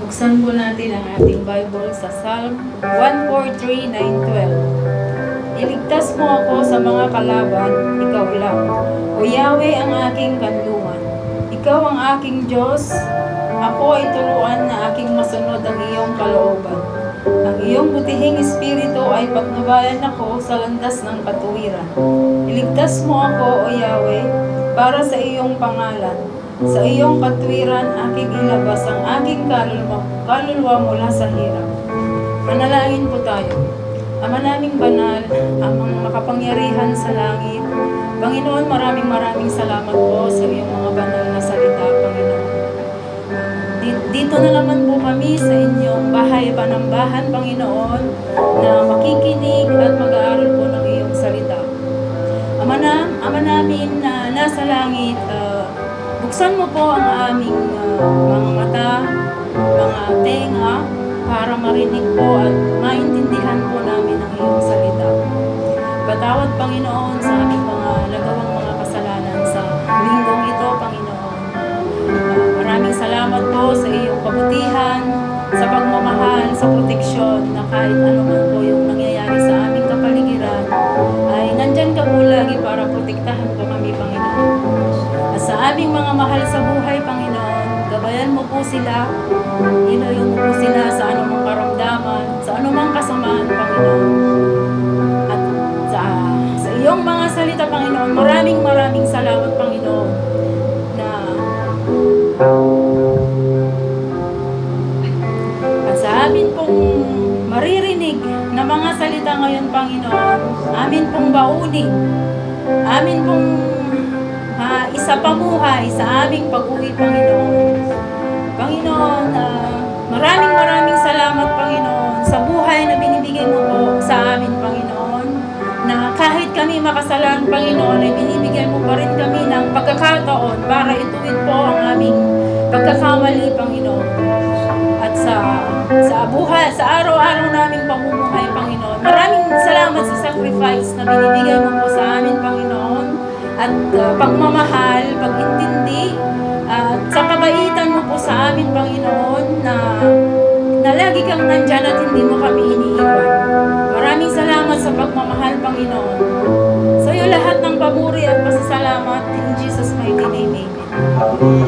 Buksan po natin ang ating Bible sa Psalm 143:9-12. Iligtas mo ako sa mga kalaban, ikaw lang. O Yahweh ang aking kanlungan. Ikaw ang aking Diyos. Ako ay turuan na aking masunod ang iyong kalooban. Ang iyong butihing espiritu ay patnubayan ako sa landas ng katuwiran. Iligtas mo ako, O Yahweh, para sa iyong pangalan. Sa iyong katwiran, aking ilabas ang aking kaluluwa mula sa hirap. Manalangin po tayo. Ama naming banal, amang makapangyarihan sa langit. Panginoon, maraming salamat po sa iyong mga banal na salita, Panginoon. Dito na naman po kami sa inyong bahay panambahan, Panginoon, na makikinig at mag-aaral po ng iyong salita. Ama namin na nasa langit, buksan mo po ang aming mga mata, mga tenga, para marinig po at maintindihan po namin ang iyong salita. Patawad, Panginoon, sa aming mga nagawang mga kasalanan sa linggong ito, Panginoon. Maraming salamat po sa iyong kabutihan, sa pagmamahal, sa proteksyon, na kahit ano man po yung nangyayari sa aming kapaligiran, ay nandyan ka po lagi para protektahan po kami, Panginoon. At sa aming mga mahal sa buhay, Panginoon, gabayan mo po sila, ilayo mo po sila sa anumang karamdaman, sa anumang kasamaan, Panginoon. At sa iyong mga salita, Panginoon, maraming salamat, Panginoon, na at sa amin pong maririnig na mga salita ngayon, Panginoon, amin pong baunin, amin pong isa pamuhay sa aming pag-uwi, Panginoon. Panginoon, maraming salamat, Panginoon, sa buhay na binibigay mo po sa amin, Panginoon, na kahit kami makasalan, Panginoon, ay binibigay mo pa rin kami ng pagkakataon para ituwid po ang aming pagkakamali, Panginoon. At sa buhay, sa araw-araw naming pamumuhay, Panginoon, maraming salamat sa sacrifice na binibigay mo po sa amin, Panginoon, at pagmamahal, pag-intindi, at sa kabaitan mo po sa amin, Panginoon, na lagi kang nandyan at hindi mo kami iniiwan. Maraming salamat sa pagmamahal, Panginoon. Sa iyo lahat ng papuri at pasasalamat. In Jesus' mighty name, amen.